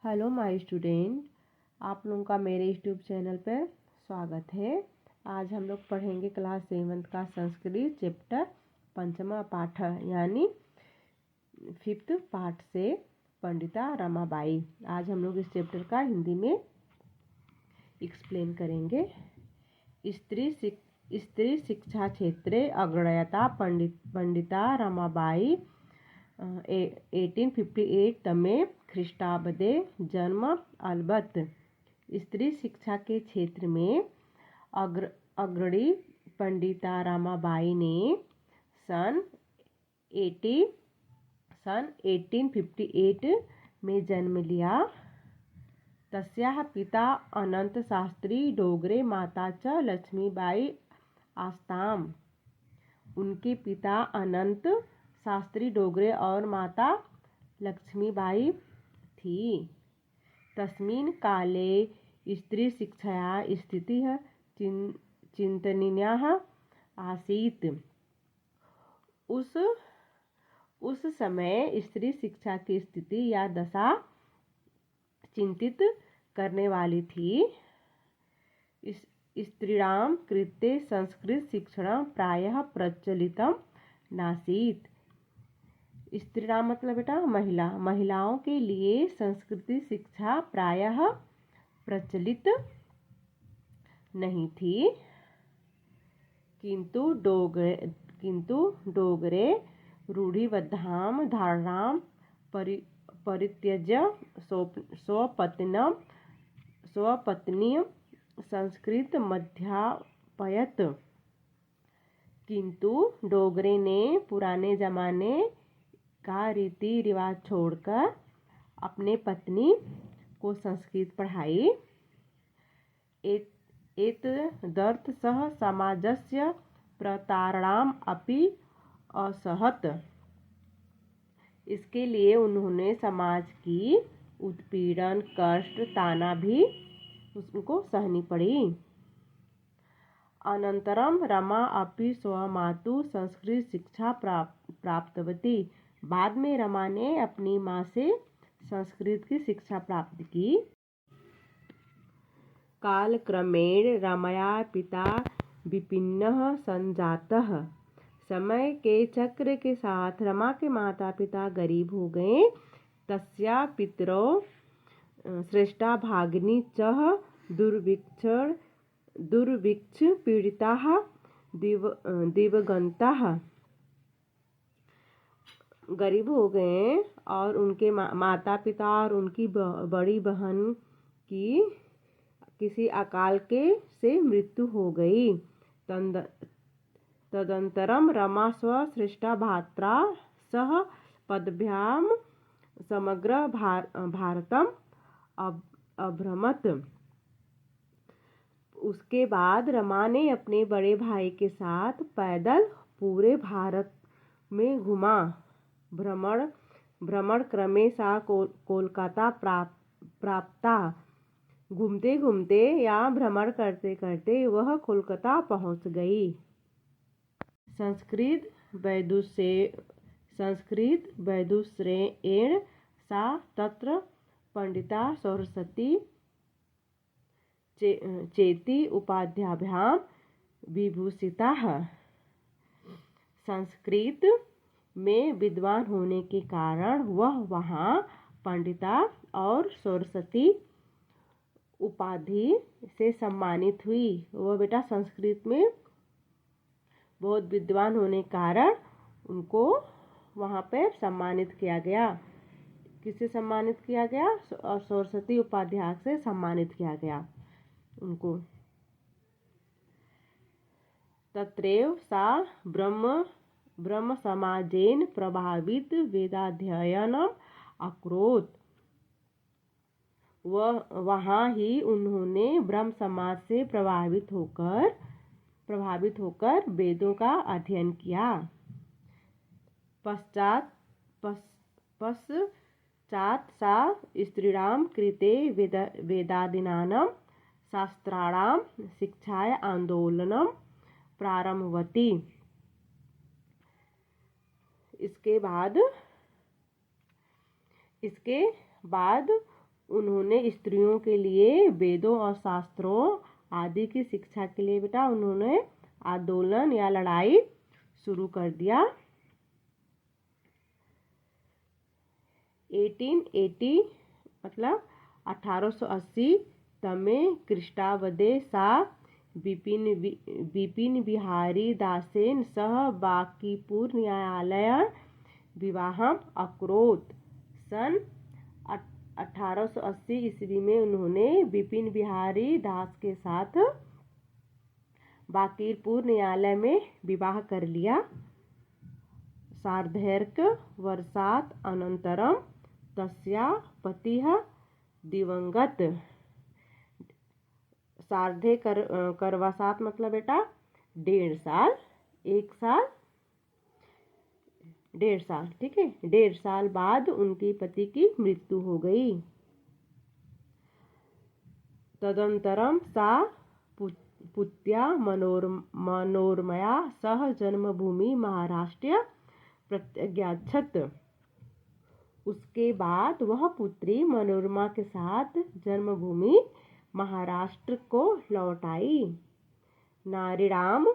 Hello my student, आप लोगों का मेरे यूट्यूब चैनल पर स्वागत है। आज हम लोग पढ़ेंगे क्लास 7 का संस्कृत चैप्टर पंचमा पाठ यानी 5th पार्ट से पंडिता रमाबाई। आज हम लोग इस चैप्टर का हिंदी में एक्सप्लेन करेंगे। स्त्री शिक्षा क्षेत्रे अग्रयता पंडिता रमाबाई 1858 तमे ख्रीष्टाब्दे जन्म। अलबत्त स्त्री शिक्षा के क्षेत्र में अग्रणी पंडिता रमाबाई ने सन 1858 में जन्म लिया। तस्याः पिता अनंत शास्त्री डोगरे माता च लक्ष्मीबाई आस्ताम। उनके पिता अनंत शास्त्री डोगरे और माता लक्ष्मीबाई थी। तस्मिन् काले स्त्री शिक्षाया स्थितिः चिंतनीया आसीत्। उस समय स्त्री शिक्षा की स्थिति या दशा चिंतित करने वाली थी। स्त्रीणां कृते संस्कृत शिक्षणं प्रायः प्रचलितं नासीत्। स्त्रीणां मतलब बेटा महिलाओं के लिए संस्कृति शिक्षा प्रायः प्रचलित नहीं थी। किंतु डोगरे रूढ़िबद्धां धारणां परित्यज्य स्वपत्नीं संस्कृत मध्यापयत। किंतु डोगरे ने पुराने जमाने का रीति रिवाज छोड़कर अपने पत्नी को संस्कृत पढ़ाई। एतदर्थ सह समाजस्य प्रतारणाम् अपि असहत। इसके लिए उन्होंने समाज की उत्पीड़न कष्ट ताना भी उसको सहनी पड़ी। अनंतरम रमा अपि स्वमातु संस्कृत शिक्षा प्राप्तवती। बाद में रमा ने अपनी माँ से संस्कृत की शिक्षा प्राप्त की। कालक्रमेण रमया पिता विपिन्नः संजातः। समय के चक्र के साथ रमा के माता पिता गरीब हो गए। तस्या पितरौ श्रेष्ठा भागिनी चः दुर्भिक्ष पीड़िताः दिवंगताः। गरीब हो गए और उनके माता पिता और उनकी बड़ी बहन की किसी अकाल से मृत्यु हो गई। तदंतरम रमा श्रेष्ठा भ्रात्रा सह पद्भ्याम समग्र भारतम अभ्रमत। उसके बाद रमा ने अपने बड़े भाई के साथ पैदल पूरे भारत में घूमा। भ्रमण क्रमे सा कोलकाता प्राप्ता। घूमते घूमते या भ्रमण करते करते वह कोलकाता पहुंच गई। संस्कृत वैदुष्येण सा तत्र पंडिता सरस्वती चेति उपाध्याभ्यां विभूषिता। संस्कृत में विद्वान होने के कारण वह वहाँ पंडिता और सरस्वती उपाधि से सम्मानित हुई। वह बेटा संस्कृत में बहुत विद्वान होने के कारण उनको वहाँ पे सम्मानित किया गया। किससे सम्मानित किया गया? और सरस्वती उपाध्याय से सम्मानित किया गया उनको। तत्रैव सा ब्रह्म समाजेन प्रभावित वेदाध्ययनम् अकरोत्। वहाँ ही उन्होंने ब्रह्म समाज से प्रभावित होकर वेदों का अध्ययन किया। पश्चात सा स्त्रीणां कृते वेदादीनां शास्त्राणां शिक्षाय आंदोलनं प्रारम्भवती। इसके बाद उन्होंने स्त्रियों के लिए वेदों और शास्त्रों आदि की शिक्षा के लिए बेटा उन्होंने आंदोलन या लड़ाई शुरू कर दिया। 1880 मतलब 1880 तमे कृष्णावदे सा विपिन बिहारी दासेन सह बांकीपुर न्यायालय विवाहम अकरोत। सन 1880 ईस्वी में उन्होंने विपिन बिहारी दास के साथ बांकीपुर न्यायालय में विवाह कर लिया। सार्धैक वर्षात् अनन्तरं तस्या पतिः दिवंगत। सार्धे करवसात मतलब बेटा 1.5 साल, 1 साल 1.5 साल, ठीक है, 1.5 साल बाद उनके पति की मृत्यु हो गई। तदंतरम सा पुत्या मनोरमया सह जन्मभूमि महाराष्ट्र प्रत्यागच्छत। उसके बाद वह पुत्री मनोरमा के साथ जन्मभूमि महाराष्ट्र को लौट आई। नारीणाम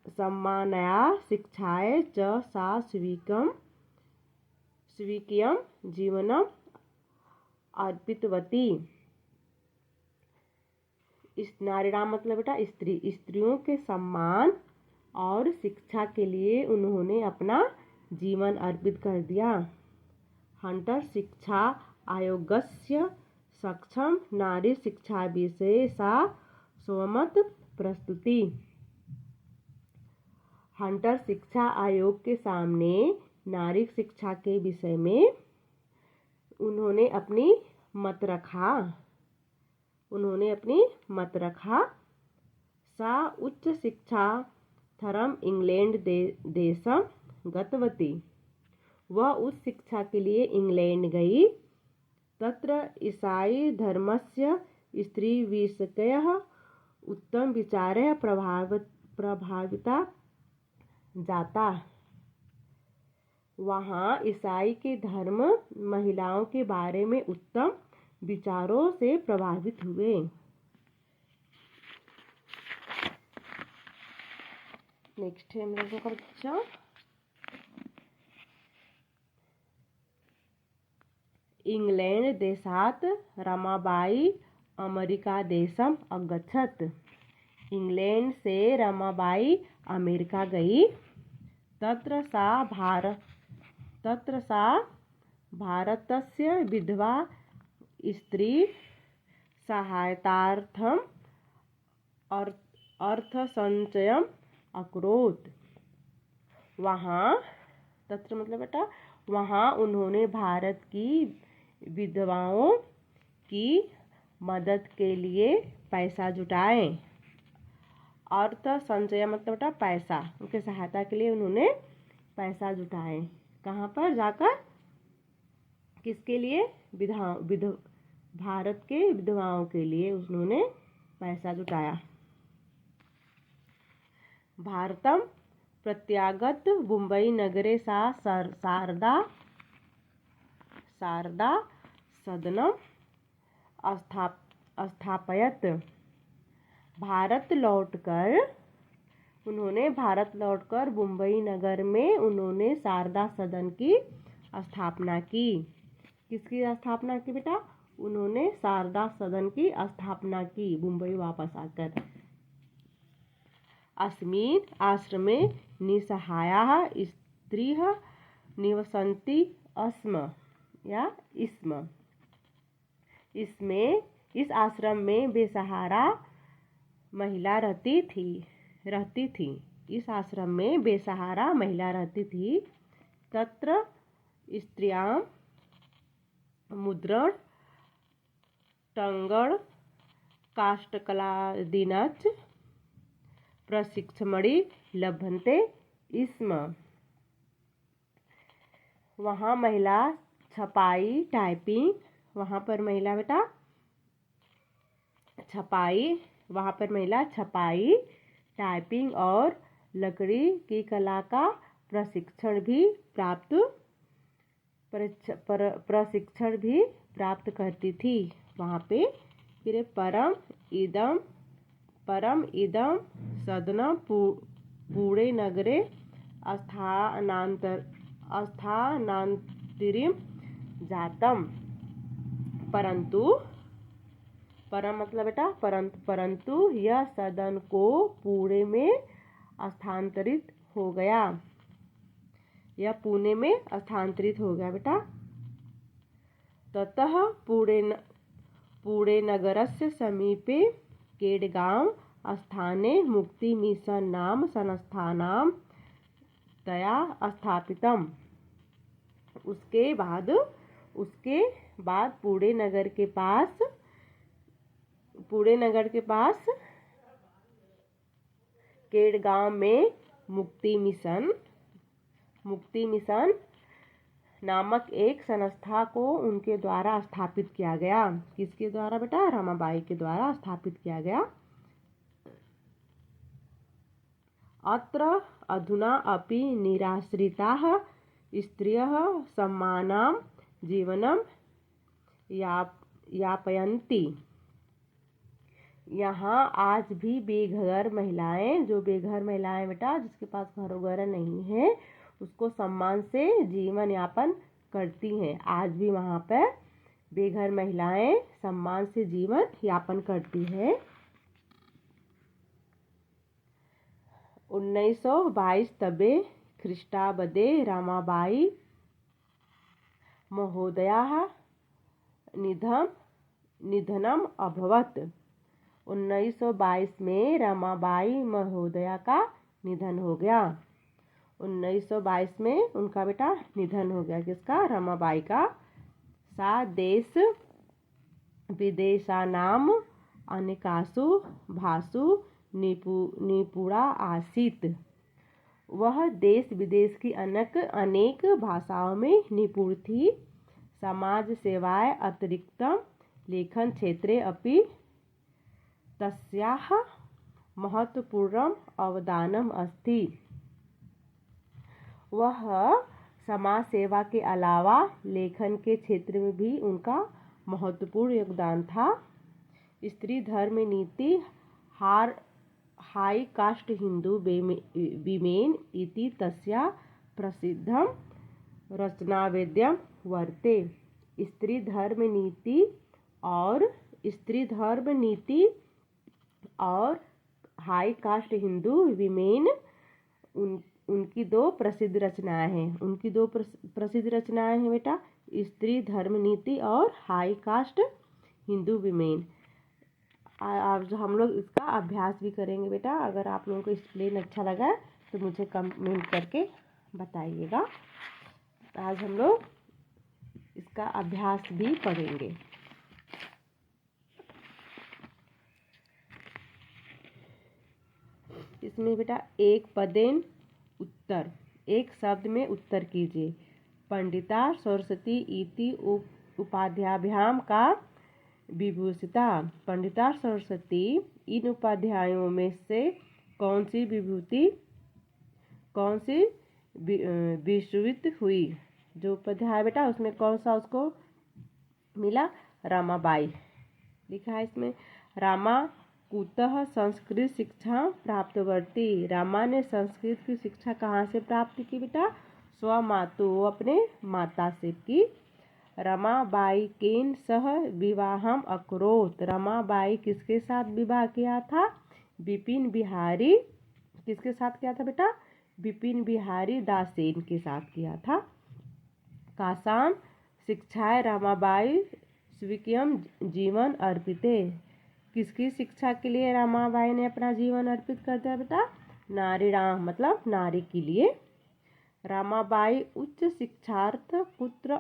सम्मानया शिक्षाय च सा स्वीकियं जीवनम अर्पितवती। इस नारीणाम मतलब बेटा स्त्रियों के सम्मान और शिक्षा के लिए उन्होंने अपना जीवन अर्पित कर दिया। हंटर शिक्षा आयोगस्य सक्षम नारी शिक्षा विषय सा स्वमत प्रस्तुति। हंटर शिक्षा आयोग के सामने नारी शिक्षा के विषय में उन्होंने अपनी मत रखा। सा उच्च शिक्षा थरम इंग्लैंड देशम गतवती। वह उस शिक्षा के लिए इंग्लैंड गई। तत्र ईसाई धर्मस्य स्त्रीविषयकः उत्तम विचारः प्रभाविता जाता। वहाँ ईसाई के धर्म महिलाओं के बारे में उत्तम विचारों से प्रभावित हुए। नेक्स्ट है हम लोगों का बच्चा इंग्लैंड देशात रमाबाई अमेरिका देशम अगच्छत। इंग्लैंड से रमाबाई अमेरिका गई। तत्र सा भारतस्य विधवा स्त्री सहायतार्थम अर्थसंचयम अकरोत्। वहाँ तत्र मतलब बेटा वहाँ उन्होंने भारत की विधवाओं की मदद के लिए पैसा जुटाए। अर्थ संचय मतलब बेटा पैसा, उनके सहायता के लिए उन्होंने पैसा जुटाए। कहाँ पर जाकर? किसके लिए? भारत के विधवाओं के लिए उन्होंने पैसा जुटाया। भारतम प्रत्यागत मुंबई नगरे सा शारदा सदनम स्थापयत। भारत लौटकर मुंबई नगर में उन्होंने शारदा सदन की स्थापना की। किसकी स्थापना की बेटा? उन्होंने शारदा सदन की स्थापना की मुंबई वापस आकर। अस्मिन् आश्रमे निसहायाः स्त्रियः निवसन्ति स्म। इस आश्रम में बेसहारा महिला रहती थी। इस आश्रम में बेसहारा महिला रहती थी। तत्र स्त्रियां मुद्रण टंगड़ काष्ठकलादीनच प्रशिक्षमणि लभन्ते स्म। वहाँ महिला छपाई टाइपिंग, वहाँ पर महिला छपाई टाइपिंग और लकड़ी की कला का प्रशिक्षण भी प्राप्त प्रशिक्षण भी प्राप्त करती थी। वहाँ पे फिर परम इदम सदनम पुणे नगरे स्थानांतरिम जातम। परंतु परम मतलब बेटा परंतु यह सदन को पुणे में स्थानांतरित हो गया। यह पुणे में स्थानांतरित हो गया बेटा। ततः पुणे नगरस्य समीपे केडगांव स्थाने मुक्ति मिशन नाम संस्थानाम तया स्थापितम। उसके बाद पुणे नगर केडगांव में मुक्ति मिशन नामक एक संस्था को उनके द्वारा स्थापित किया गया। किसके द्वारा बेटा? रमाबाई के द्वारा स्थापित किया गया। अत्र अधुना अपि निराश्रिताः स्त्रियः सम्मानं जीवनं यापयन्ति। यहाँ आज भी बेघर महिलाएं, जो बेघर महिलाएं बेटा जिसके पास घर वगैरह नहीं है, उसको सम्मान से जीवन यापन करती हैं। आज भी वहाँ पर बेघर महिलाएं सम्मान से जीवन यापन करती हैं। 1922 तबे ख्रीष्टाब्दे रमाबाई महोदयाः निधनम अभवत्। 1922 में रमाबाई महोदया का निधन हो गया। 1922 में उनका बेटा निधन हो गया। किसका? रमाबाई का। सा देश विदेशानाम अनेकासु भाषु निपुणा आसीत्। वह देश विदेश की अनेक भाषाओं में निपुण थी। समाज सेवाय अतिरिक्तं लेखन क्षेत्रे अपि तस्याः महत्वपूर्णम् अवदानम् अस्ति। वह समाज सेवा के अलावा लेखन के क्षेत्र में भी उनका महत्वपूर्ण योगदान था। स्त्री धर्म नीति हाई कास्ट हिंदू विमेन इति तस्या प्रसिद्धं रचनावेद्यं वर्ते। स्त्री धर्म नीति और हाई कास्ट हिंदू विमेन उनकी दो प्रसिद्ध रचनाएं हैं बेटा, स्त्री धर्म नीति और हाई कास्ट हिंदू विमेन। आज हम लोग इसका अभ्यास भी करेंगे बेटा। अगर आप लोगों को एक्सप्लेन अच्छा लगा तो मुझे कमेंट करके बताइएगा। आज हम लोग इसका अभ्यास भी पढ़ेंगे। इसमें बेटा एक पदेन उत्तर, एक शब्द में उत्तर कीजिए। पंडिता सरस्वती इति उपाध्याभ्याम का विभूषिता। पंडिता सरस्वती इन उपाध्यायों में से कौन सी विश्ववित हुई? जो उपाध्याय बेटा उसमें कौन सा उसको मिला? रमाबाई लिखा है इसमें। रामा कुतः संस्कृत शिक्षा प्राप्तवती। रामा ने संस्कृत की शिक्षा कहाँ से प्राप्त की बेटा? स्वमातु, अपने माता से की। रमाबाई केन सह विवाहम अकरोत। रमाबाई किसके साथ विवाह किया था? बिपिन बिहारी। किसके साथ किया था बेटा? बिपिन बिहारी दासेन के साथ किया था। कासाम शिक्षाएं रमाबाई स्वीयं जीवन अर्पिते। किसकी शिक्षा के लिए रमाबाई ने अपना जीवन अर्पित कर दिया बेटा? नारीणाम मतलब नारी के लिए। रमाबाई उच्च शिक्षार्थ कुत्र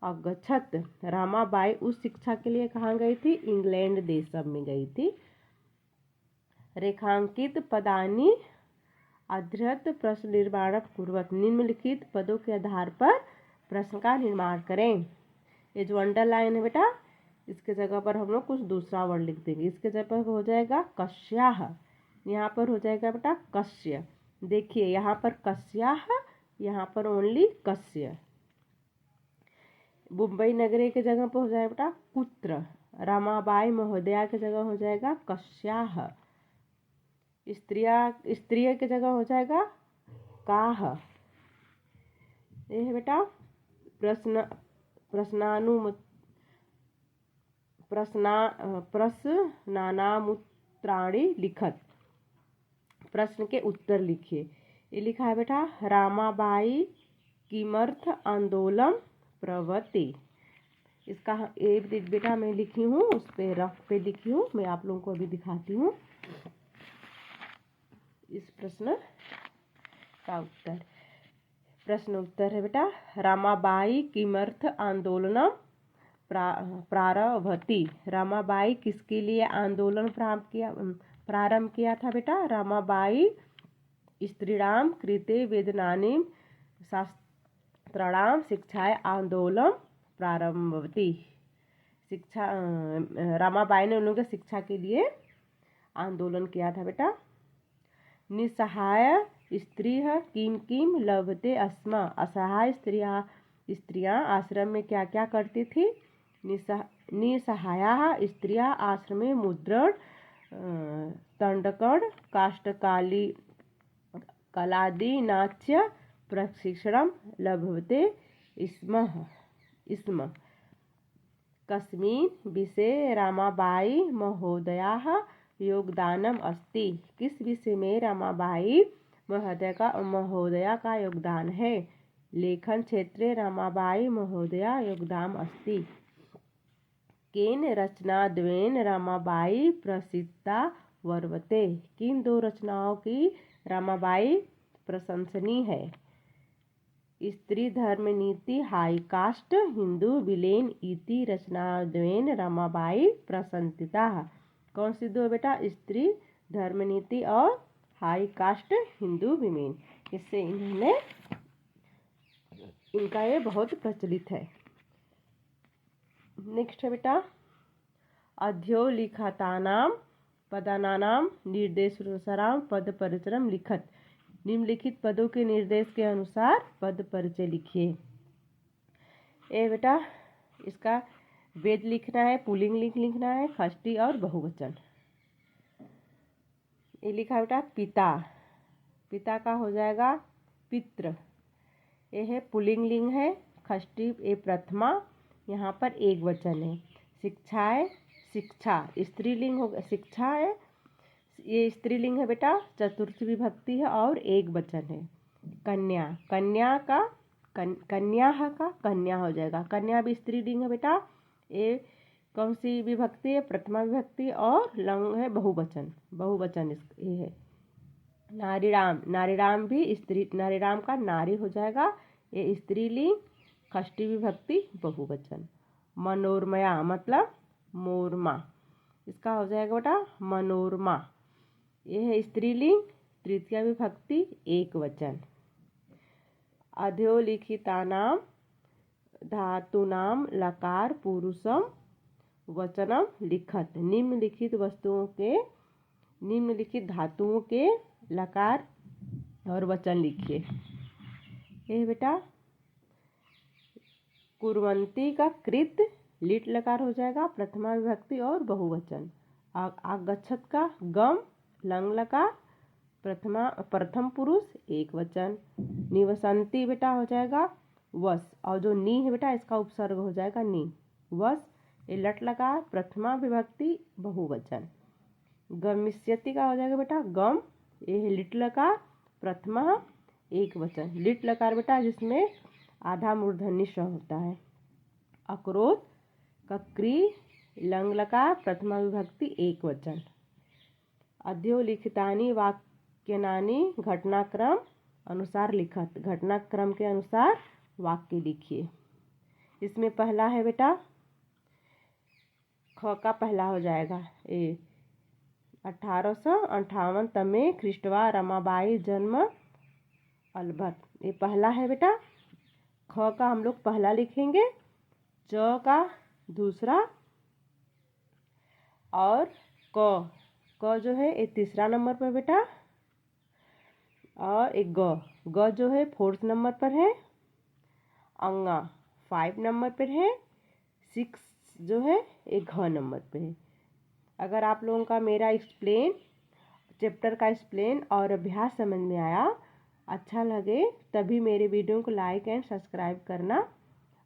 अगच्छत। रमाबाई उच्च शिक्षा के लिए कहाँ गई थी? इंग्लैंड देश में गई थी। रेखांकित पदानि अध्यत प्रश्न निर्माण कुर्वत। निम्नलिखित पदों के आधार पर प्रश्न का निर्माण करें। ये जो अंडरलाइन है बेटा, इसके जगह पर हम लोग कुछ दूसरा वर्ड लिख देंगे। इसके जगह पर हो जाएगा कस्याः, यहाँ पर हो जाएगा बेटा कस्य। देखिए यहाँ पर कस्याः, यहाँ पर ओनली कस्य। मुंबई नगरे के जगह पर हो जाएगा बेटा कुत्र। रमाबाई महोदया के जगह हो जाएगा कस्याः। स्त्रिय के जगह हो जाएगा काह। ये है बेटा प्रश्नानामुत्तराणि लिखत। प्रश्न के उत्तर लिखिए। ये लिखा है बेटा रामाबाई किमर्थ आंदोलन प्रवृत्ति। इसका एक बेटा मैं लिखी हूँ, उस पे रफ पे लिखी हूँ, मैं आप लोगों को अभी दिखाती हूँ इस प्रश्न का उत्तर। प्रश्न उत्तर है बेटा रामाबाई किमर्थ आंदोलन प्रारभति। रामाबाई किसके लिए आंदोलन प्रारंभ किया था बेटा? रामाबाई स्त्रीणां कृते वेदनानीं शास्त्राणां शिक्षाय आंदोलन प्रारंभवती। रामाबाई ने उन लोगों की शिक्षा के लिए आंदोलन किया था बेटा। निसहाय स्त्रियः किं किं लभते स्म। असहाय स्त्रियां आश्रम में क्या क्या करती थी? निसहायाः स्त्रियां आश्रम में मुद्रण तंडकड़ काष्ठकलादि नाट्य प्रशिक्षणं लभते स्म। कस्मिन् विषये रामाबाई महोदयाः योगदानम अस्ति। किस विषय में रामाबाई महोदया का योगदान है? लेखन क्षेत्रे रामाबाई महोदया योगदान अस्ति। केन रचनाद्वयेन रामाबाई प्रसिद्धा वर्तते। किन दो रचनाओं की रामाबाई प्रशंसनीय है? स्त्री धर्म नीति हाई कास्ट हिंदू विलेन इति रचनाद्वयेन रामाबाई प्रशंसिता। कौन सी दो बेटा? स्त्री धर्म नीति और हाई कास्ट हिंदू विमेन। इससे इनका ये बहुत प्रचलित है। नेक्स्ट है बेटा अध्योलिखितानां पदानां निर्देशानुसार पद परिचयं लिखत। निम्नलिखित पदों के निर्देश के अनुसार पद परिचय लिखिए। ये बेटा इसका वेद लिखना है, पुल्लिंग लिखना है, षष्ठी और बहुवचन। ये लिखा बेटा पिता। पिता का हो जाएगा पितृ। ये है पुल्लिंग लिंग है, षष्ठी ये प्रथमा, यहाँ पर एक वचन है। शिक्षाएं शिक्षा स्त्रीलिंग हो, शिक्षा है ये स्त्रीलिंग है बेटा, चतुर्थी विभक्ति है और एक वचन है। कन्या कन्या का कन्या हो जाएगा। कन्या भी स्त्रीलिंग है बेटा। ये कौन सी विभक्ति है? प्रथमा विभक्ति और लंग है बहुवचन ये है। नारीराम भी स्त्री, नारीराम का नारी हो जाएगा, ये स्त्रीलिंग, षष्ठी विभक्ति बहुवचन। मनोरमया मतलब मोरमा, इसका हो जाएगा बेटा मनोरमा, ये है स्त्रीलिंग, तृतीया विभक्ति एक वचन। अधोलिखितानां धातूनां लकार पुरुषम वचनम लिखत। निम्नलिखित धातुओं के लकार और वचन लिखिए। ये बेटा कुर्वन्ति का कृत लिट लकार हो जाएगा, प्रथमा विभक्ति और बहुवचन। आगच्छत का गम लंग लकार प्रथम पुरुष एक वचन। निवसंती बेटा हो जाएगा वस, और जो नी है बेटा इसका उपसर्ग हो जाएगा नी, वस ये लट लकार प्रथमा विभक्ति बहुवचन। गमिष्यति का हो जाएगा बेटा गम, ये है लिट लकार प्रथमा एक वचन। लिट लकार बेटा जिसमें आधा मूर्धन्य श होता है। अक्रोध कक्री लंग लकार प्रथमा विभक्ति एक वचन। अध्योलिखितानि वाक्यानि घटनाक्रम अनुसार लिखत। घटनाक्रम के अनुसार वाक्य लिखिए। इसमें पहला है बेटा ख का पहला हो जाएगा 1858 तमे ख्रीष्टवा रमाबाई जन्म अलबत। ये पहला है बेटा। ख का हम लोग पहला लिखेंगे, च का दूसरा और क जो है ये तीसरा नंबर पर बेटा, और एक ग जो है फोर्थ नंबर पर है। अंगा 5 नंबर पर है, 6 जो है एक घ नंबर पे है। अगर आप लोगों का मेरा चैप्टर का एक्सप्लेन और अभ्यास समझ में आया, अच्छा लगे, तभी मेरे वीडियो को लाइक एंड सब्सक्राइब करना।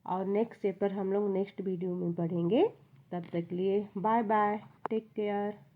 और नेक्स्ट चैप्टर हम लोग नेक्स्ट वीडियो में पढ़ेंगे। तब तक के लिए बाय बाय, टेक केयर।